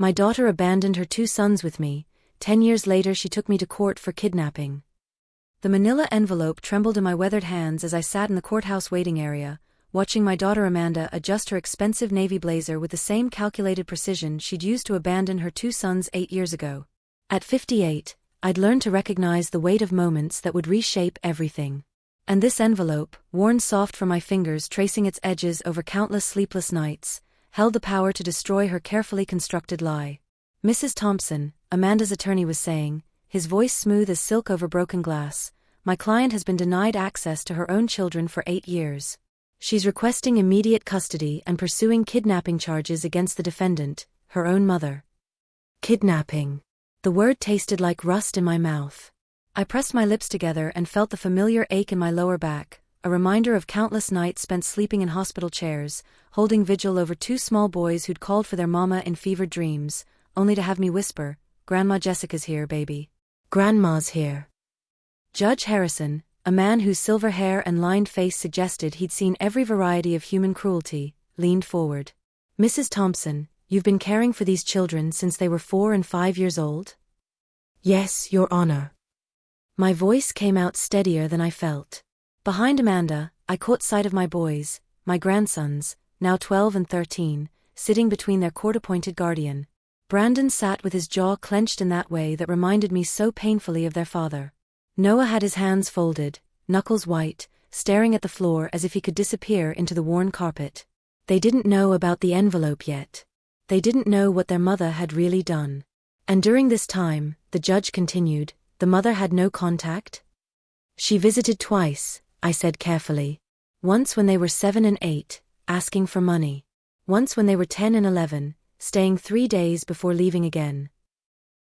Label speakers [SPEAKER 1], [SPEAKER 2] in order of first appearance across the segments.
[SPEAKER 1] My daughter abandoned her 2 sons with me. 10 years later she took me to court for kidnapping. The manila envelope trembled in my weathered hands as I sat in the courthouse waiting area, watching my daughter Amanda adjust her expensive navy blazer with the same calculated precision she'd used to abandon her 2 sons 8 years ago. At 58, I'd learned to recognize the weight of moments that would reshape everything. And this envelope, worn soft from my fingers tracing its edges over countless sleepless nights, held the power to destroy her carefully constructed lie. Mrs. Thompson, Amanda's attorney was saying, his voice smooth as silk over broken glass, my client has been denied access to her own children for 8 years. She's requesting immediate custody and pursuing kidnapping charges against the defendant, her own mother. Kidnapping. The word tasted like rust in my mouth. I pressed my lips together and felt the familiar ache in my lower back, a reminder of countless nights spent sleeping in hospital chairs, holding vigil over 2 small boys who'd called for their mama in fevered dreams, only to have me whisper, "Grandma Jessica's here, baby. Grandma's here." Judge Harrison, a man whose silver hair and lined face suggested he'd seen every variety of human cruelty, leaned forward. "Mrs. Thompson, you've been caring for these children since they were 4 and 5 years old?" "Yes, Your Honor." My voice came out steadier than I felt. Behind Amanda, I caught sight of my boys, my grandsons, now 12 and 13, sitting between their court-appointed guardian. Brandon sat with his jaw clenched in that way that reminded me so painfully of their father. Noah had his hands folded, knuckles white, staring at the floor as if he could disappear into the worn carpet. They didn't know about the envelope yet. They didn't know what their mother had really done. And during this time, the judge continued, the mother had no contact? "She visited twice," I said carefully. "Once when they were 7 and 8, asking for money. Once when they were 10 and 11, staying 3 days before leaving again."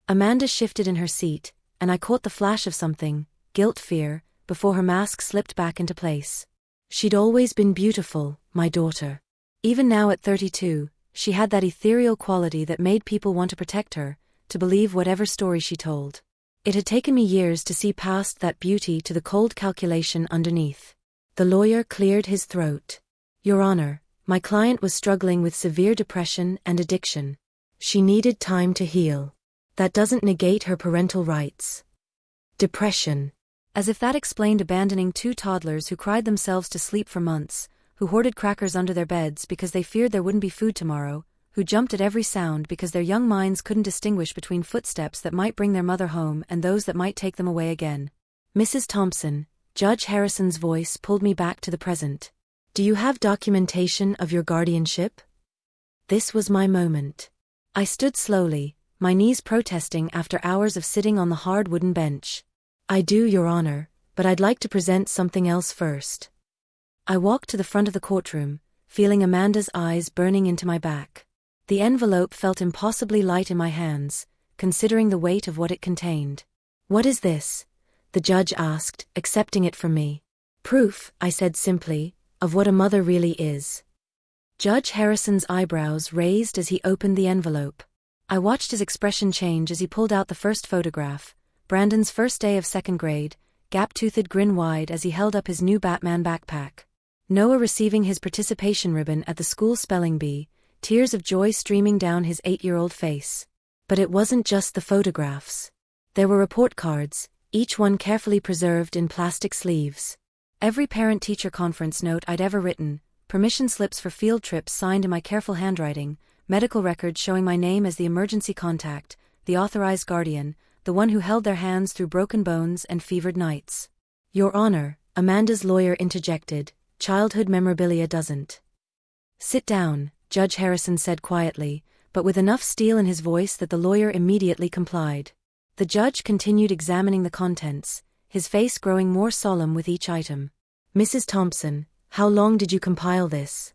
[SPEAKER 1] Amanda shifted in her seat, and I caught the flash of something, guilt, fear, before her mask slipped back into place. She'd always been beautiful, my daughter. Even now at 32, she had that ethereal quality that made people want to protect her, to believe whatever story she told. It had taken me years to see past that beauty to the cold calculation underneath. The lawyer cleared his throat. "Your Honor, my client was struggling with severe depression and addiction. She needed time to heal. That doesn't negate her parental rights." Depression. As if that explained abandoning 2 toddlers who cried themselves to sleep for months, who hoarded crackers under their beds because they feared there wouldn't be food tomorrow, who jumped at every sound because their young minds couldn't distinguish between footsteps that might bring their mother home and those that might take them away again. "Mrs. Thompson," Judge Harrison's voice pulled me back to the present. "Do you have documentation of your guardianship?" This was my moment. I stood slowly, my knees protesting after hours of sitting on the hard wooden bench. "I do, Your Honor, but I'd like to present something else first." I walked to the front of the courtroom, feeling Amanda's eyes burning into my back. The envelope felt impossibly light in my hands, considering the weight of what it contained. "What is this?" the judge asked, accepting it from me. "Proof," I said simply, "of what a mother really is." Judge Harrison's eyebrows raised as he opened the envelope. I watched his expression change as he pulled out the first photograph, Brandon's first day of 2nd grade, gap-toothed grin wide as he held up his new Batman backpack. Noah receiving his participation ribbon at the school spelling bee, tears of joy streaming down his 8-year-old face. But it wasn't just the photographs. There were report cards, each one carefully preserved in plastic sleeves. Every parent-teacher conference note I'd ever written, permission slips for field trips signed in my careful handwriting, medical records showing my name as the emergency contact, the authorized guardian, the one who held their hands through broken bones and fevered nights. "Your Honor," Amanda's lawyer interjected, "childhood memorabilia doesn't." "Sit down," Judge Harrison said quietly, but with enough steel in his voice that the lawyer immediately complied. The judge continued examining the contents, his face growing more solemn with each item. "Mrs. Thompson, how long did you compile this?"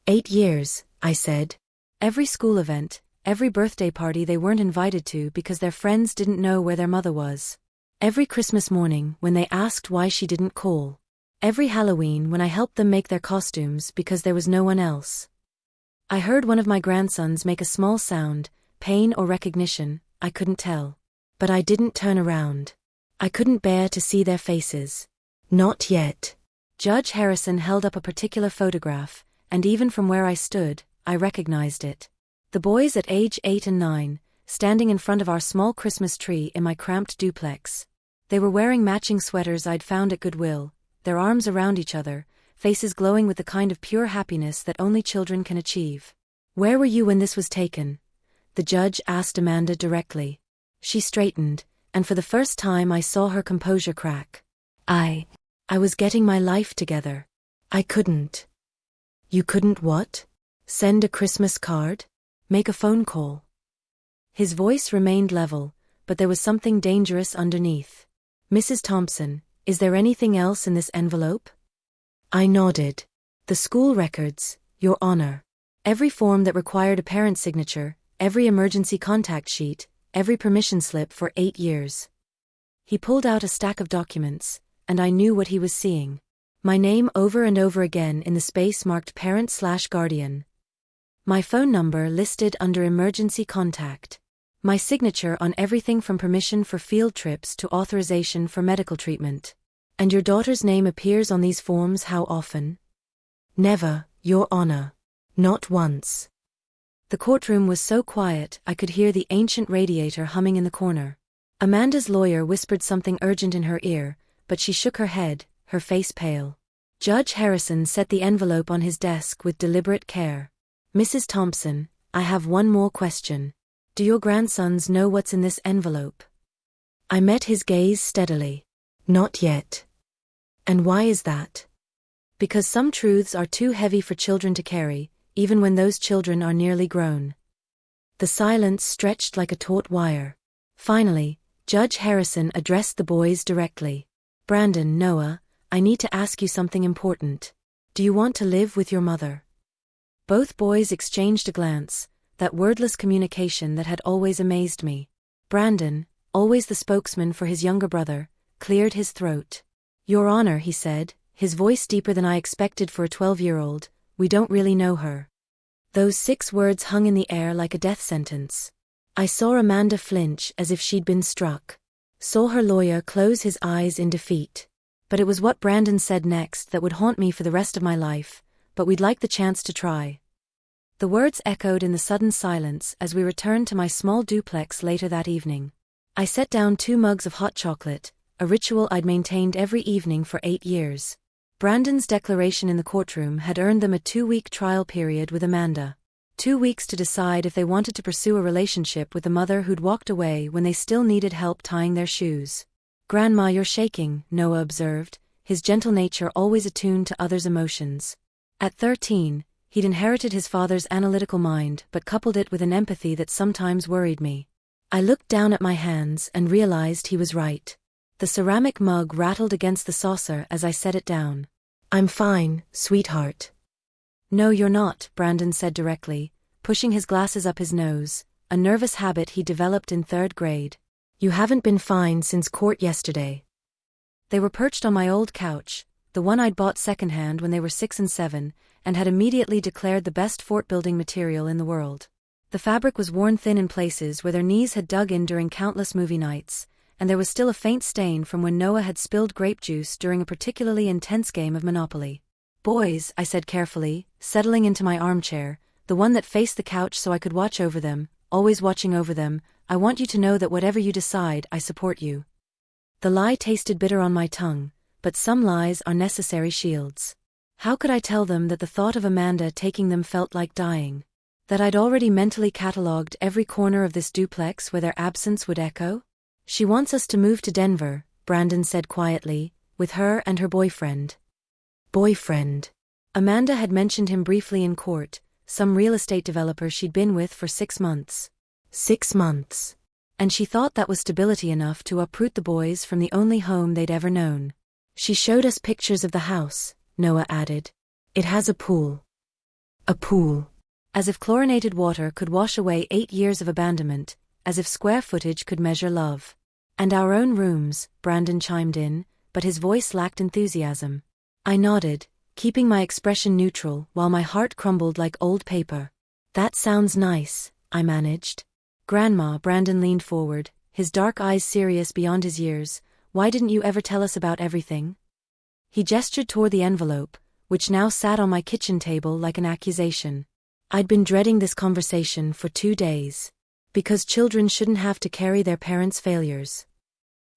[SPEAKER 1] 8 years, I said. Every school event, every birthday party they weren't invited to because their friends didn't know where their mother was. Every Christmas morning when they asked why she didn't call. Every Halloween when I helped them make their costumes because there was no one else. I heard one of my grandsons make a small sound, pain or recognition, I couldn't tell. But I didn't turn around. I couldn't bear to see their faces. Not yet. Judge Harrison held up a particular photograph, and even from where I stood, I recognized it. The The boys at age 8 and 9, standing in front of our small Christmas tree in my cramped duplex. They were wearing matching sweaters I'd found at Goodwill, their arms around each other, faces glowing with the kind of pure happiness that only children can achieve. "Where were you when this was taken?" the judge asked Amanda directly. She straightened, and for the first time I saw her composure crack. I was getting my life together. I couldn't. You couldn't what? Send a Christmas card? Make a phone call? His voice remained level, but there was something dangerous underneath. "Mrs. Thompson, is there anything else in this envelope?" I nodded. "The school records, Your Honor. Every form that required a parent's signature, every emergency contact sheet, every permission slip for 8 years. He pulled out a stack of documents, and I knew what he was seeing. My name over and over again in the space marked parent/guardian. My phone number listed under emergency contact. My signature on everything from permission for field trips to authorization for medical treatment. "And your daughter's name appears on these forms how often?" "Never, Your Honor. Not once." The courtroom was so quiet I could hear the ancient radiator humming in the corner. Amanda's lawyer whispered something urgent in her ear, but she shook her head, her face pale. Judge Harrison set the envelope on his desk with deliberate care. "Mrs. Thompson, I have one more question. Do your grandsons know what's in this envelope?" I met his gaze steadily. "Not yet." "And why is that?" "Because some truths are too heavy for children to carry, even when those children are nearly grown." The silence stretched like a taut wire. Finally, Judge Harrison addressed the boys directly. "Brandon, Noah, I need to ask you something important. Do you want to live with your mother?" Both boys exchanged a glance, that wordless communication that had always amazed me. Brandon, always the spokesman for his younger brother, cleared his throat. "Your Honor," he said, his voice deeper than I expected for a 12-year-old, "we don't really know her." Those 6 words hung in the air like a death sentence. I saw Amanda flinch as if she'd been struck. Saw her lawyer close his eyes in defeat. But it was what Brandon said next that would haunt me for the rest of my life, "But we'd like the chance to try." The words echoed in the sudden silence as we returned to my small duplex later that evening. I set down 2 mugs of hot chocolate, a ritual I'd maintained every evening for 8 years. Brandon's declaration in the courtroom had earned them a 2-week trial period with Amanda. 2 weeks to decide if they wanted to pursue a relationship with the mother who'd walked away when they still needed help tying their shoes. "Grandma, you're shaking," Noah observed, his gentle nature always attuned to others' emotions. At 13, he'd inherited his father's analytical mind but coupled it with an empathy that sometimes worried me. I looked down at my hands and realized he was right. The ceramic mug rattled against the saucer as I set it down. "I'm fine, sweetheart." "No, you're not," Brandon said directly, pushing his glasses up his nose, a nervous habit he developed in 3rd grade. "You haven't been fine since court yesterday." They were perched on my old couch, the one I'd bought secondhand when they were 6 and 7, and had immediately declared the best fort-building material in the world. The fabric was worn thin in places where their knees had dug in during countless movie nights, and there was still a faint stain from when Noah had spilled grape juice during a particularly intense game of Monopoly. "Boys," I said carefully, settling into my armchair, the one that faced the couch so I could watch over them, always watching over them, "I want you to know that whatever you decide, I support you." The lie tasted bitter on my tongue, but some lies are necessary shields. How could I tell them that the thought of Amanda taking them felt like dying? That I'd already mentally catalogued every corner of this duplex where their absence would echo? "She wants us to move to Denver," Brandon said quietly, "with her and her boyfriend." Boyfriend. Amanda had mentioned him briefly in court, some real estate developer she'd been with for 6 months. 6 months. And she thought that was stability enough to uproot the boys from the only home they'd ever known. "She showed us pictures of the house," Noah added. "It has a pool." A pool. As if chlorinated water could wash away 8 years of abandonment, as if square footage could measure love. "And our own rooms," Brandon chimed in, but his voice lacked enthusiasm. I nodded, keeping my expression neutral while my heart crumbled like old paper. "That sounds nice," I managed. "Grandma," Brandon leaned forward, his dark eyes serious beyond his years, "why didn't you ever tell us about everything?" He gestured toward the envelope, which now sat on my kitchen table like an accusation. I'd been dreading this conversation for 2 days. Because children shouldn't have to carry their parents' failures.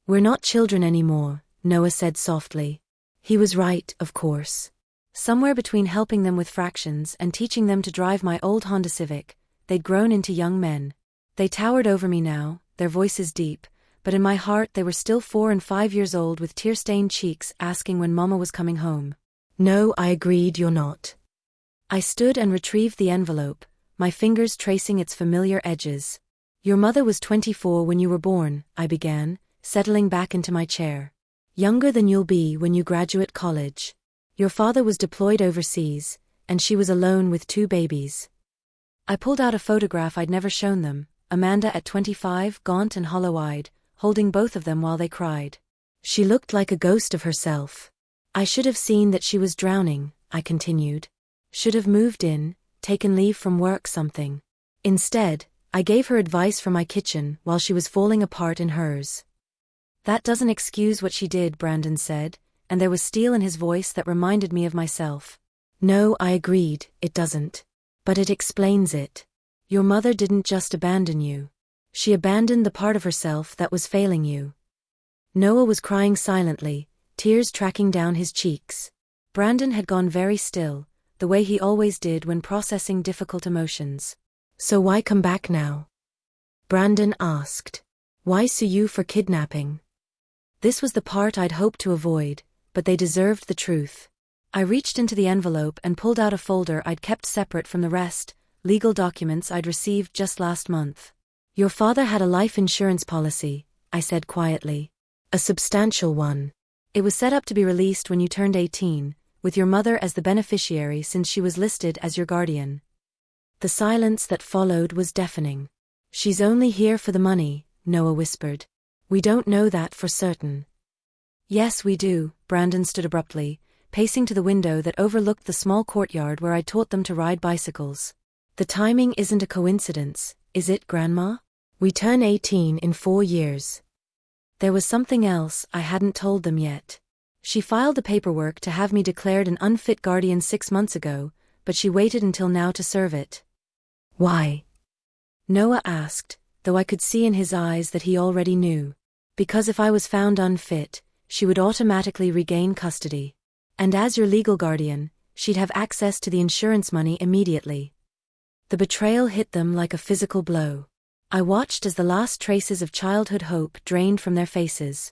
[SPEAKER 1] We're not children anymore, Noah said softly. He was right, of course. Somewhere between helping them with fractions and teaching them to drive my old Honda Civic, they'd grown into young men. They towered over me now, their voices deep, but in my heart they were still 4 and 5 years old with tear-stained cheeks asking when Mama was coming home. No, I agreed, you're not. I stood and retrieved the envelope, my fingers tracing its familiar edges. Your mother was 24 when you were born, I began, settling back into my chair. Younger than you'll be when you graduate college. Your father was deployed overseas, and she was alone with 2 babies. I pulled out a photograph I'd never shown them, Amanda at 25, gaunt and hollow-eyed, holding both of them while they cried. She looked like a ghost of herself. I should have seen that she was drowning, I continued. Should have moved in, taken leave from work, something. Instead, I gave her advice from my kitchen while she was falling apart in hers. That doesn't excuse what she did, Brandon said, and there was steel in his voice that reminded me of myself. No, I agreed, it doesn't. But it explains it. Your mother didn't just abandon you. She abandoned the part of herself that was failing you. Noah was crying silently, tears tracking down his cheeks. Brandon had gone very still, the way he always did when processing difficult emotions. So why come back now? Brandon asked. Why sue you for kidnapping? This was the part I'd hoped to avoid, but they deserved the truth. I reached into the envelope and pulled out a folder I'd kept separate from the rest, legal documents I'd received just last month. Your father had a life insurance policy, I said quietly. A substantial one. It was set up to be released when you turned 18, with your mother as the beneficiary since she was listed as your guardian. The silence that followed was deafening. She's only here for the money, Noah whispered. We don't know that for certain. Yes, we do, Brandon stood abruptly, pacing to the window that overlooked the small courtyard where I'd taught them to ride bicycles. The timing isn't a coincidence, is it, Grandma? We turn 18 in 4 years. There was something else I hadn't told them yet. She filed the paperwork to have me declared an unfit guardian 6 months ago, but she waited until now to serve it. Why? Noah asked, though I could see in his eyes that he already knew. Because if I was found unfit, she would automatically regain custody. And as your legal guardian, she'd have access to the insurance money immediately. The betrayal hit them like a physical blow. I watched as the last traces of childhood hope drained from their faces.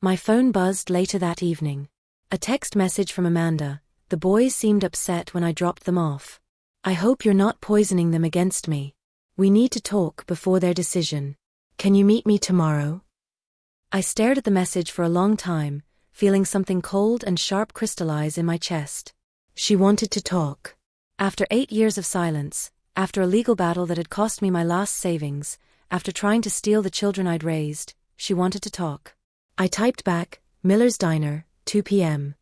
[SPEAKER 1] My phone buzzed later that evening. A text message from Amanda. The boys seemed upset when I dropped them off. I hope you're not poisoning them against me. We need to talk before their decision. Can you meet me tomorrow? I stared at the message for a long time, feeling something cold and sharp crystallize in my chest. She wanted to talk. After 8 years of silence, after a legal battle that had cost me my last savings, after trying to steal the children I'd raised, she wanted to talk. I typed back, Miller's Diner, 2 p.m.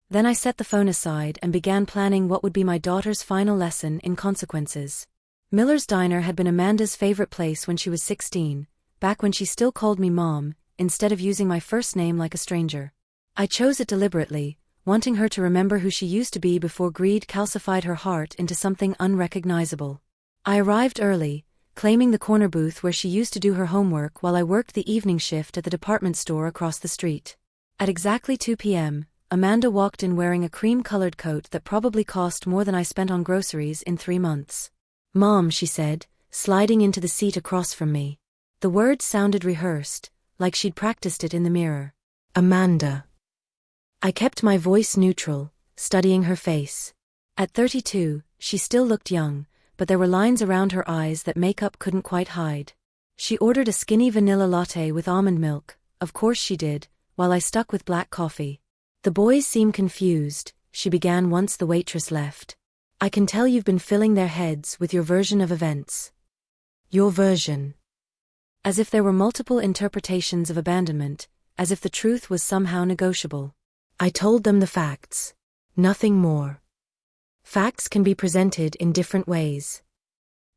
[SPEAKER 1] Then I set the phone aside and began planning what would be my daughter's final lesson in consequences. Miller's Diner had been Amanda's favorite place when she was 16, back when she still called me Mom, instead of using my first name like a stranger. I chose it deliberately, wanting her to remember who she used to be before greed calcified her heart into something unrecognizable. I arrived early, claiming the corner booth where she used to do her homework while I worked the evening shift at the department store across the street. At exactly 2 p.m., Amanda walked in wearing a cream-colored coat that probably cost more than I spent on groceries in 3 months. Mom, she said, sliding into the seat across from me. The words sounded rehearsed, like she'd practiced it in the mirror. Amanda. I kept my voice neutral, studying her face. At 32, she still looked young, but there were lines around her eyes that makeup couldn't quite hide. She ordered a skinny vanilla latte with almond milk, of course she did, while I stuck with black coffee. The boys seem confused, she began once the waitress left. I can tell you've been filling their heads with your version of events. Your version. As if there were multiple interpretations of abandonment, as if the truth was somehow negotiable. I told them the facts. Nothing more. Facts can be presented in different ways.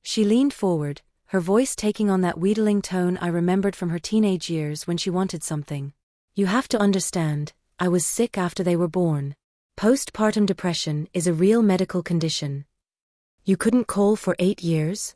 [SPEAKER 1] She leaned forward, her voice taking on that wheedling tone I remembered from her teenage years when she wanted something. You have to understand, I was sick after they were born. Postpartum depression is a real medical condition. You couldn't call for 8 years?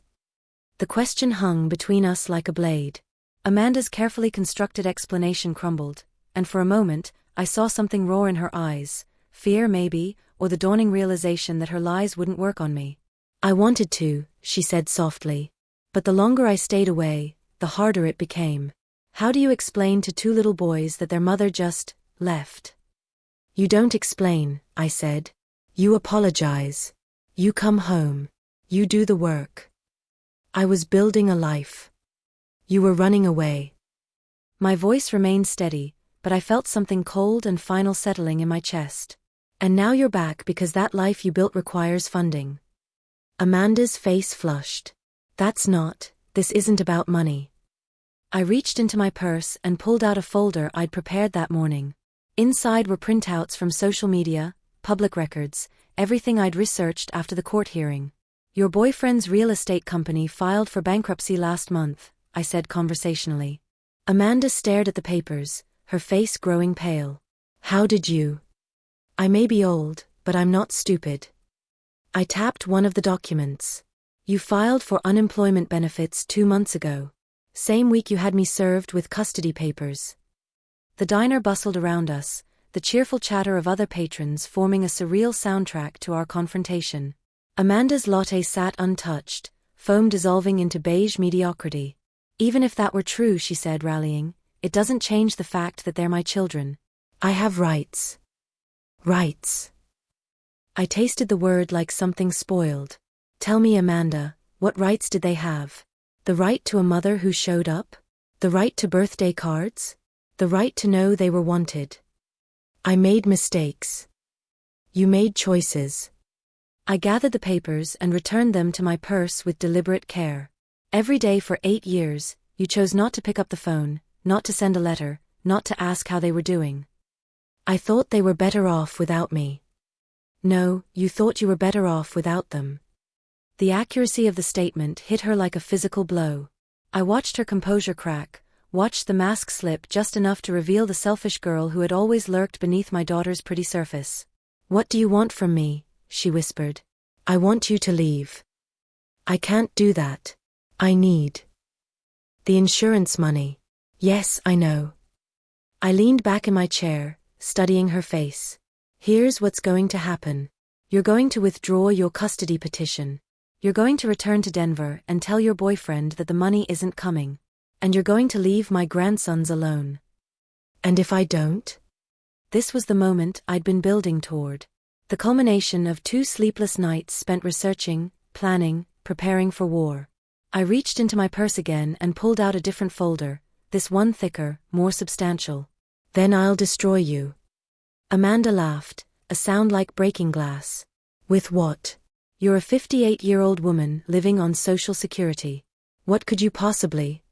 [SPEAKER 1] The question hung between us like a blade. Amanda's carefully constructed explanation crumbled, and for a moment, I saw something roar in her eyes, fear maybe, or the dawning realization that her lies wouldn't work on me. I wanted to, she said softly. But the longer I stayed away, the harder it became. How do you explain to 2 little boys that their mother just left? You don't explain, I said. You apologize. You come home. You do the work. I was building a life. You were running away. My voice remained steady, but I felt something cold and final settling in my chest. And now you're back because that life you built requires funding. Amanda's face flushed. This isn't about money. I reached into my purse and pulled out a folder I'd prepared that morning. Inside were printouts from social media, public records, everything I'd researched after the court hearing. Your boyfriend's real estate company filed for bankruptcy last month, I said conversationally. Amanda stared at the papers, her face growing pale. How did you? I may be old, but I'm not stupid. I tapped one of the documents. You filed for unemployment benefits 2 months ago. Same week you had me served with custody papers. The diner bustled around us, the cheerful chatter of other patrons forming a surreal soundtrack to our confrontation. Amanda's latte sat untouched, foam dissolving into beige mediocrity. Even if that were true, she said, rallying, it doesn't change the fact that they're my children. I have rights. Rights. I tasted the word like something spoiled. Tell me, Amanda, what rights did they have? The right to a mother who showed up? The right to birthday cards? The right to know they were wanted? I made mistakes. You made choices. I gathered the papers and returned them to my purse with deliberate care. Every day for 8 years, you chose not to pick up the phone, not to send a letter, not to ask how they were doing. I thought they were better off without me. No, you thought you were better off without them. The accuracy of the statement hit her like a physical blow. I watched her composure crack, watched the mask slip just enough to reveal the selfish girl who had always lurked beneath my daughter's pretty surface. What do you want from me? She whispered. I want you to leave. I can't do that. I need the insurance money. Yes, I know. I leaned back in my chair, studying her face. Here's what's going to happen. You're going to withdraw your custody petition. You're going to return to Denver and tell your boyfriend that the money isn't coming. And you're going to leave my grandsons alone. And if I don't? This was the moment I'd been building toward. The culmination of 2 sleepless nights spent researching, planning, preparing for war. I reached into my purse again and pulled out a different folder, this one thicker, more substantial. Then I'll destroy you. Amanda laughed, a sound like breaking glass. With what? You're a 58-year-old woman living on Social Security. What could you possibly?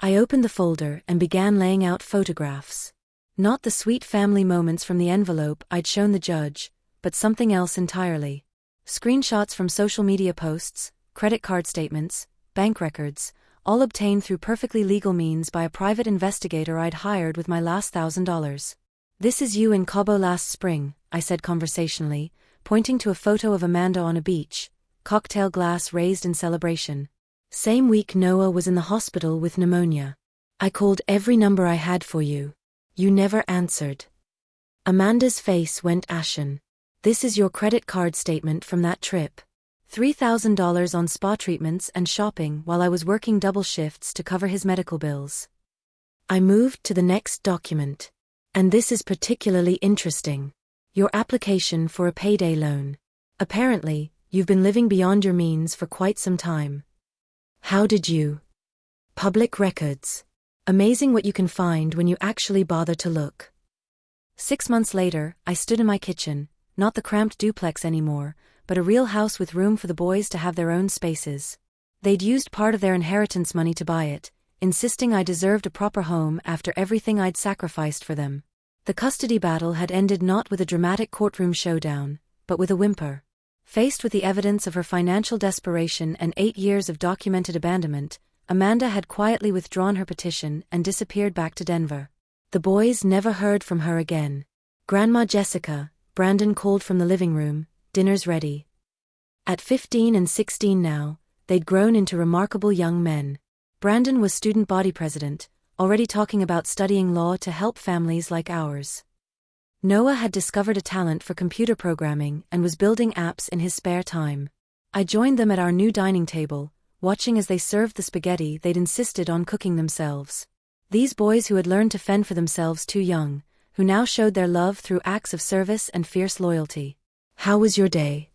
[SPEAKER 1] I opened the folder and began laying out photographs. Not the sweet family moments from the envelope I'd shown the judge, but something else entirely. Screenshots from social media posts, credit card statements, bank records, all obtained through perfectly legal means by a private investigator I'd hired with my last $1,000. This is you in Cabo last spring, I said conversationally, pointing to a photo of Amanda on a beach, cocktail glass raised in celebration. Same week Noah was in the hospital with pneumonia. I called every number I had for you. You never answered. Amanda's face went ashen. This is your credit card statement from that trip. $3,000 on spa treatments and shopping while I was working double shifts to cover his medical bills. I moved to the next document. And this is particularly interesting. Your application for a payday loan. Apparently, you've been living beyond your means for quite some time. How did you? Public records. Amazing what you can find when you actually bother to look. 6 months later, I stood in my kitchen, not the cramped duplex anymore, but a real house with room for the boys to have their own spaces. They'd used part of their inheritance money to buy it, insisting I deserved a proper home after everything I'd sacrificed for them. The custody battle had ended not with a dramatic courtroom showdown, but with a whimper. Faced with the evidence of her financial desperation and 8 years of documented abandonment, Amanda had quietly withdrawn her petition and disappeared back to Denver. The boys never heard from her again. Grandma Jessica, Brandon called from the living room, dinner's ready. At 15 and 16 now, they'd grown into remarkable young men. Brandon was student body president, already talking about studying law to help families like ours. Noah had discovered a talent for computer programming and was building apps in his spare time. I joined them at our new dining table, watching as they served the spaghetti they'd insisted on cooking themselves. These boys who had learned to fend for themselves too young, who now showed their love through acts of service and fierce loyalty. "How was your day?"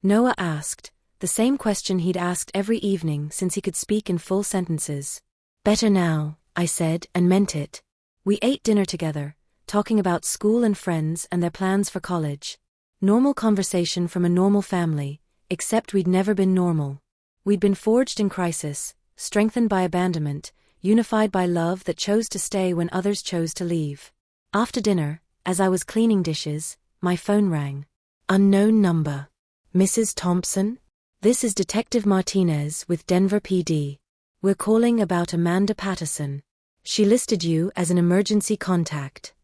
[SPEAKER 1] Noah asked, the same question he'd asked every evening since he could speak in full sentences. "Better now," I said, and meant it. We ate dinner together, talking about school and friends and their plans for college. Normal conversation from a normal family, except we'd never been normal. We'd been forged in crisis, strengthened by abandonment, unified by love that chose to stay when others chose to leave. After dinner, as I was cleaning dishes, my phone rang. Unknown number. "Mrs. Thompson? This is Detective Martinez with Denver PD. We're calling about Amanda Patterson. She listed you as an emergency contact."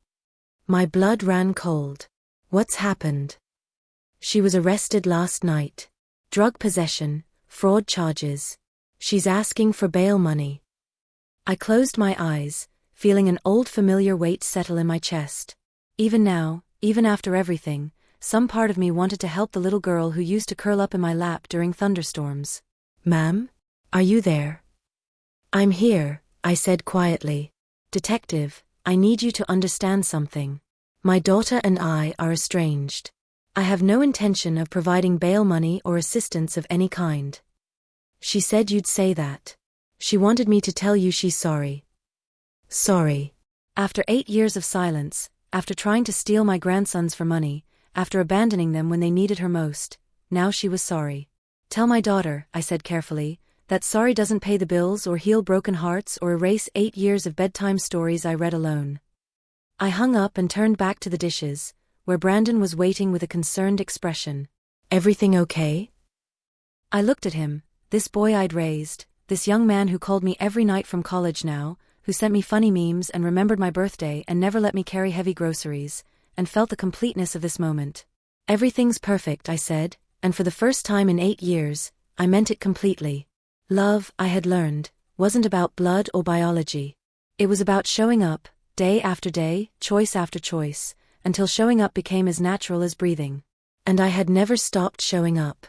[SPEAKER 1] My blood ran cold. "What's happened?" "She was arrested last night. Drug possession, fraud charges. She's asking for bail money." I closed my eyes, feeling an old familiar weight settle in my chest. Even now, even after everything, some part of me wanted to help the little girl who used to curl up in my lap during thunderstorms. "Ma'am? Are you there?" "I'm here," I said quietly. "Detective, I need you to understand something. My daughter and I are estranged. I have no intention of providing bail money or assistance of any kind." "She said you'd say that. She wanted me to tell you she's sorry." "Sorry." After 8 years of silence, after trying to steal my grandsons for money, after abandoning them when they needed her most, now she was sorry. "Tell my daughter," I said carefully, "that sorry doesn't pay the bills or heal broken hearts or erase 8 years of bedtime stories I read alone." I hung up and turned back to the dishes, where Brandon was waiting with a concerned expression. "Everything okay?" I looked at him, this boy I'd raised, this young man who called me every night from college now, who sent me funny memes and remembered my birthday and never let me carry heavy groceries, and felt the completeness of this moment. "Everything's perfect," I said, and for the first time in 8 years, I meant it completely. Love, I had learned, wasn't about blood or biology. It was about showing up, day after day, choice after choice, until showing up became as natural as breathing. And I had never stopped showing up.